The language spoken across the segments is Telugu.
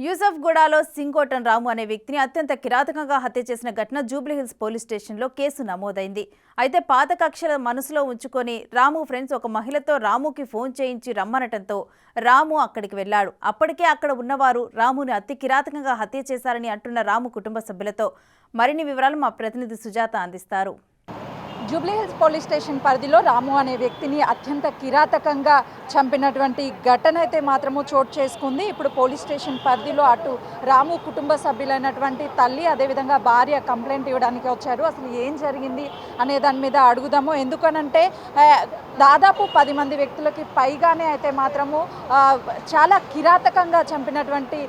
యూసఫ్గూడలో సింకోటన్ రాము అనే వ్యక్తిని అత్యంత కిరాతకంగా హత్య చేసిన ఘటన జూబ్లీహిల్స్ పోలీస్ స్టేషన్లో కేసు నమోదైంది. అయితే పాత కక్షల మనసులో ఉంచుకొని రాము ఫ్రెండ్స్ ఒక మహిళతో రాముకి ఫోన్ చేయించి రమ్మనటంతో రాము అక్కడికి వెళ్లాడు. అప్పటికే అక్కడ ఉన్నవారు రాముని అతి కిరాతకంగా హత్య చేశారని అంటున్న రాము కుటుంబ సభ్యులతో మరిన్ని వివరాలు మా ప్రతినిధి సుజాత అందిస్తారు. జూబ్లీహిల్స్ పోలీస్ స్టేషన్ పరిధిలో రాము అనే వ్యక్తిని అత్యంత కిరాతకంగా చంపినటువంటి ఘటన అయితే మాత్రము చోటు చేసుకుంది. ఇప్పుడు పోలీస్ స్టేషన్ పరిధిలో అటు రాము కుటుంబ సభ్యులైనటువంటి తల్లి అదేవిధంగా భార్య కంప్లైంట్ ఇవ్వడానికి వచ్చారు. అసలు ఏం జరిగింది అనే దాని మీద అడుగుదాము. ఎందుకనంటే దాదాపు 10 మంది వ్యక్తులకి పైగానే అయితే మాత్రము చాలా కిరాతకంగా చంపినటువంటి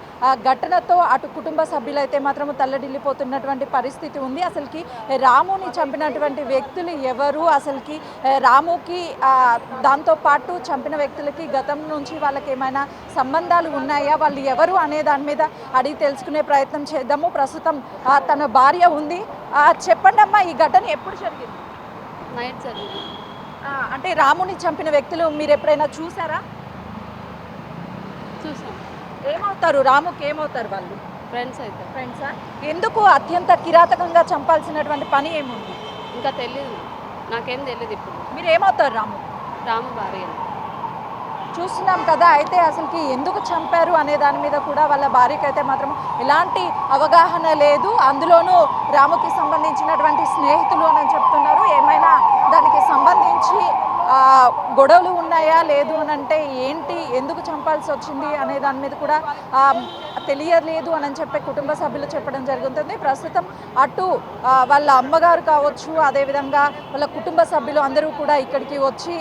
ఘటనతో అటు కుటుంబ సభ్యులైతే మాత్రము తల్లడిల్లిపోతున్నటువంటి పరిస్థితి ఉంది. అసలుకి రాముని చంపినటువంటి వ్యక్తులు ఎవరు, అసలుకి రాముకి దాంతోపాటు చంపిన వ్యక్తులకి గతం నుంచి వాళ్ళకి ఏమైనా సంబంధాలు ఉన్నాయా, వాళ్ళు ఎవరు అనే దాని మీద అడిగి తెలుసుకునే ప్రయత్నం చేద్దాము. ప్రస్తుతం తన భార్య ఉంది. చెప్పండి అమ్మా, ఈ ఘటన ఎప్పుడు జరిగింది? నైట్ జరిగింది. అంటే రాముని చంపిన వ్యక్తులు మీరు ఎప్పుడైనా చూసారా? చూసాం. ఏమవుతారు రాముకి, ఏమవుతారు వాళ్ళు? ఫ్రెండ్స్ అయితే. ఫ్రెండ్సా? ఎందుకు అత్యంత కిరాతకంగా చంపాల్సినటువంటి పని ఏముంది? ఇంకా తెలీదు, నాకేం తెలియదు. ఇప్పుడు మీరు ఏమవుతారు? రాము భార్య. చూస్తున్నాం కదా. అయితే అసలుకి ఎందుకు చంపారు అనే దాని మీద కూడా వాళ్ళ భార్యకి అయితే మాత్రం ఎలాంటి అవగాహన లేదు. అందులోనూ రాముకి సంబంధించినటువంటి స్నేహితులు అని చెప్తున్నారు. ఏమైనా దానికి సంబంధించి గొడవలు ఉన్నాయా లేదు అని అంటే ఏంటి, ఎందుకు చంపాల్సి వచ్చింది అనే దాని మీద కూడా తెలియలేదు అని చెప్పి కుటుంబ సభ్యులు చెప్పడం జరుగుతుంది. ప్రస్తుతం అటు వాళ్ళ అమ్మగారు కావచ్చు, అదేవిధంగా వాళ్ళ కుటుంబ సభ్యులు అందరూ కూడా ఇక్కడికి వచ్చి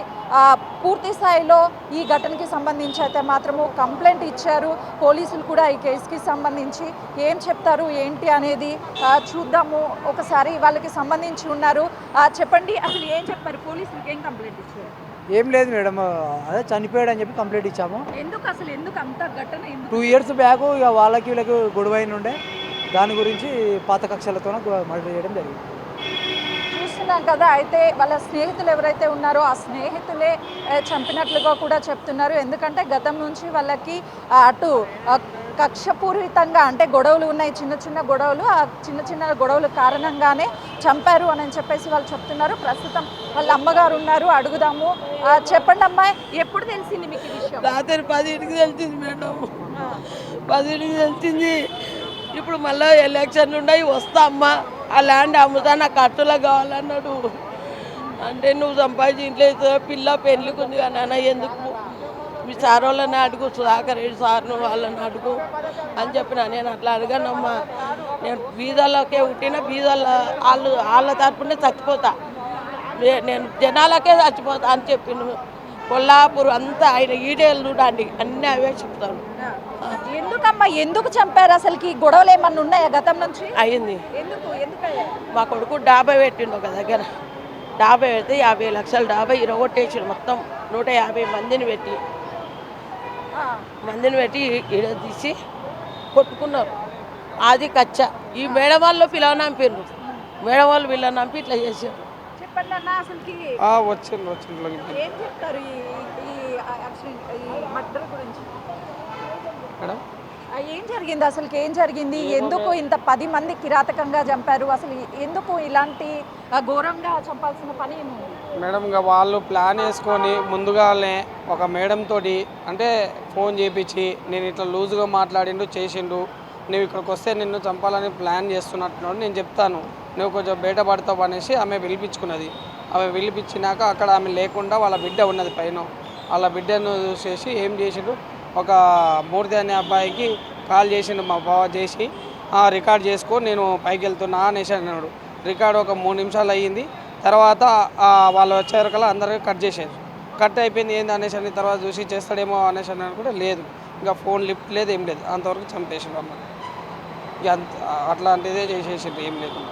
పూర్తి స్థాయిలో ఈ ఘటనకి సంబంధించి అయితే మాత్రము కంప్లైంట్ ఇచ్చారు. పోలీసులు కూడా ఈ కేసుకి సంబంధించి ఏం చెప్తారు ఏంటి అనేది చూద్దాము. ఒకసారి వాళ్ళకి సంబంధించి ఉన్నారు. చెప్పండి, అసలు ఏం చెప్పారు? పోలీసులకి ఏం కంప్లైంట్ ఇచ్చారు? ఏం లేదు మేడం, అదే చనిపోయాడు అని చెప్పి కంప్లైంట్ ఇచ్చాము. ఎందుకు అసలు ఎందుకు అంత ఘటన? 2 years బ్యాక్ ఇక వాళ్ళకి వీళ్ళకి గొడవ ఉండే, దాని గురించి పాత కక్షలతో మర్డర్ చేయడం జరిగింది. చూస్తున్నాం కదా. అయితే వాళ్ళ స్నేహితులు ఎవరైతే ఉన్నారో ఆ స్నేహితులే చంపినట్లుగా కూడా చెప్తున్నారు. ఎందుకంటే గతం నుంచి వాళ్ళకి అటు కక్షపూరితంగా అంటే గొడవలు ఉన్నాయి, చిన్న చిన్న గొడవలు. ఆ చిన్న చిన్న గొడవల కారణంగానే చంపారు అని చెప్పేసి వాళ్ళు చెప్తున్నారు. ప్రస్తుతం వాళ్ళ అమ్మగారు ఉన్నారు, అడుగుదాము. చెప్పండి అమ్మాయి, ఎప్పుడు తెలిసింది మీకు ఈ విషయం? రాత్రి 10కి తెలిసింది మేడం, 10కి తెలిసింది. ఇప్పుడు మళ్ళీ ఎలక్షన్ ఉన్నాయి, వస్తా అమ్మ ఆ ల్యాండ్ అమ్ముతా, నాకు కట్టులా కావాలన్నాడు. అంటే నువ్వు సంపాదించి ఇంట్లో ఇస్తా, పిల్ల పెళ్ళికి ఉంది కానీ అన్న ఎందుకు మీ సార్ వాళ్ళని అడుగు, సుధాకర్ రెడ్డి సార్ను వాళ్ళని అడుగు అని చెప్పిన. నేను అట్లా అడగానమ్మా, నేను బీదలకే పుట్టిన, బీదల వాళ్ళ తరపునే చచ్చిపోతా, నేను జనాలకే చచ్చిపోతా అని చెప్పిండు. కొల్లాపూర్ అంతా ఆయన ఈడేళ్ళు చూడండి, అన్నీ అవే చెప్తాను. ఎందుకమ్మా, ఎందుకు చంపారు? అసలుకి గొడవలు ఏమన్నా ఉన్నాయా గతం నుంచి? అయింది. మా కొడుకు డాబా పెట్టిండు ఒక దగ్గర, డాబా పెడితే 50 లక్షల డాబా ఇరగొట్టేసిండు మొత్తం. 150 మందిని పెట్టి ఈడ తీసి కొట్టుకున్నారు. అది కచ్చ. ఈ మేడం వాళ్ళు పిల్లలు నంపిండ్రు, మేడం వాళ్ళు వీళ్ళని నంపి ఇట్లా చేశారు. చెప్పండి అన్న, అసలుకి ఏం చెప్తారు ఈ మర్డర్ గురించి? ఏం జరిగింది? అసలుకి ఏం జరిగింది? ఎందుకు ఇంత 10 మంది కిరాతకంగా చంపారు? అసలు ఎందుకు ఇలాంటి ఘోరంగా చంపాల్సిన పని ఏముంది? మేడం, ఇంకా వాళ్ళు ప్లాన్ వేసుకొని ముందుగానే ఒక మేడం తోటి అంటే ఫోన్ చేయించి, నేను ఇట్లా లూజుగా మాట్లాడిండు చేసిండు, నువ్వు ఇక్కడికి వస్తే నిన్ను చంపాలని ప్లాన్ చేస్తున్నట్టున్నాడు, నేను చెప్తాను, నువ్వు కొంచెం బయటపడతావు అనేసి ఆమె పిలిపించుకున్నది. ఆమె పిలిపించినాక అక్కడ ఆమె లేకుండా వాళ్ళ బిడ్డ ఉన్నది పైన, వాళ్ళ బిడ్డను చూసేసి ఏం చేసిండు, ఒక మూర్తి అనే అబ్బాయికి కాల్ చేసిండు మా బావ చేసి, రికార్డ్ చేసుకో నేను పైకి వెళ్తున్నా అనేసి అన్నాడు. రికార్డ్ ఒక 3 నిమిషాలు అయ్యింది. తర్వాత వాళ్ళు వచ్చారు కదా, అందరికీ కట్ చేశారు. కట్ అయిపోయింది, ఏంది అనేసి అని తర్వాత చూసి చేస్తాడేమో అనేసి అని కూడా లేదు, ఇంకా ఫోన్ లిఫ్ట్ లేదు, ఏం లేదు. అంతవరకు చంపేసిండు అమ్మ. ఇక అట్లాంటిదే చేసేసిండు, ఏం లేకుండా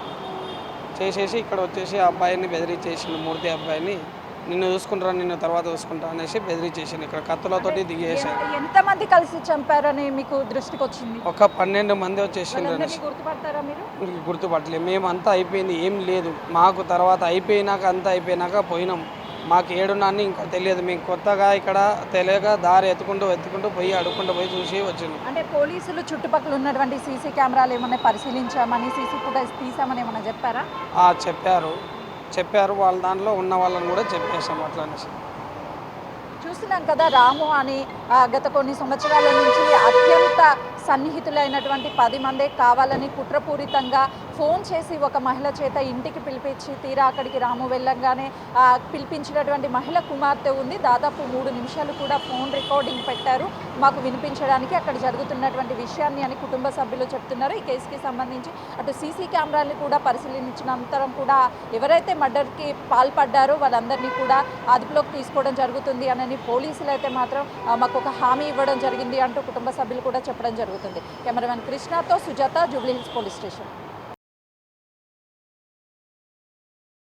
చేసేసి ఇక్కడ వచ్చేసి ఆ అబ్బాయిని బెదిరించేసిండు. మూర్తి అబ్బాయిని, నిన్ను చూసుకుంటారా, నిన్ను తర్వాత చూసుకుంటా అనేసి బెదిరించేసిండు. ఇక్కడ కత్తులతోటి దిగేసాడు. ఎంతమంది కలిసి చంపారని మీకు దృష్టికి వచ్చింది? ఒక 12 మంది వచ్చేసిండ్రు అనేసి. గుర్తుపడతారా మీరు? గుర్తుపట్టలేదు. మేమంతా అయిపోయింది, ఏం లేదు మాకు. తర్వాత అయిపోయినాక అంతా అయిపోయినాక పోయినాం, మాకు ఏడున్నాన్ని ఇంకా తెలియదు. మేము కొత్తగా ఇక్కడ తెలియక దారి వెతుకుంటూ పోయి అడుక్కుంటూ పోయి చూసి వచ్చినాం. అంటే పోలీసులు చుట్టుపక్కల ఉన్నటువంటి సీసీ కెమెరాలు ఏమన్నా పరిశీలించామని, సీసీ ఫుటేజ్ తీసామని ఏమన్నా చెప్పారా? చెప్పారు వాళ్ళ దాంట్లో ఉన్న వాళ్ళని కూడా చెప్పేసాం అట్లా అనేసి. చూస్తున్నాం కదా, రాము అని గత కొన్ని సంవత్సరాల నుంచి అత్యంత సన్నిహితులైనటువంటి 10 మందే కావాలని కుట్రపూరితంగా ఫోన్ చేసి ఒక మహిళ చేత ఇంటికి పిలిపించి తీరా అక్కడికి రాము వెళ్ళంగానే పిలిపించినటువంటి మహిళ కుమార్తె ఉంది. దాదాపు 3 నిమిషాలు కూడా ఫోన్ రికార్డింగ్ పెట్టారు మాకు వినిపించడానికి అక్కడ జరుగుతున్నటువంటి విషయాన్ని అని కుటుంబ సభ్యులు చెప్తున్నారు. ఈ కేసుకి సంబంధించి అటు సీసీ కెమెరాలను కూడా పరిశీలించినంతరం కూడా ఎవరైతే మర్డర్కి పాల్పడ్డారో వాళ్ళందరినీ కూడా అదుపులోకి తీసుకోవడం జరుగుతుంది అని పోలీసులు అయితే మాత్రం మాకు ఒక హామీ ఇవ్వడం జరిగింది అంటూ కుటుంబ సభ్యులు కూడా చెప్పడం జరుగుతుంది. కెమెరామెన్ కృష్ణతో సుజాత, జూబ్లీ హిల్స్ పోలీస్ స్టేషన్.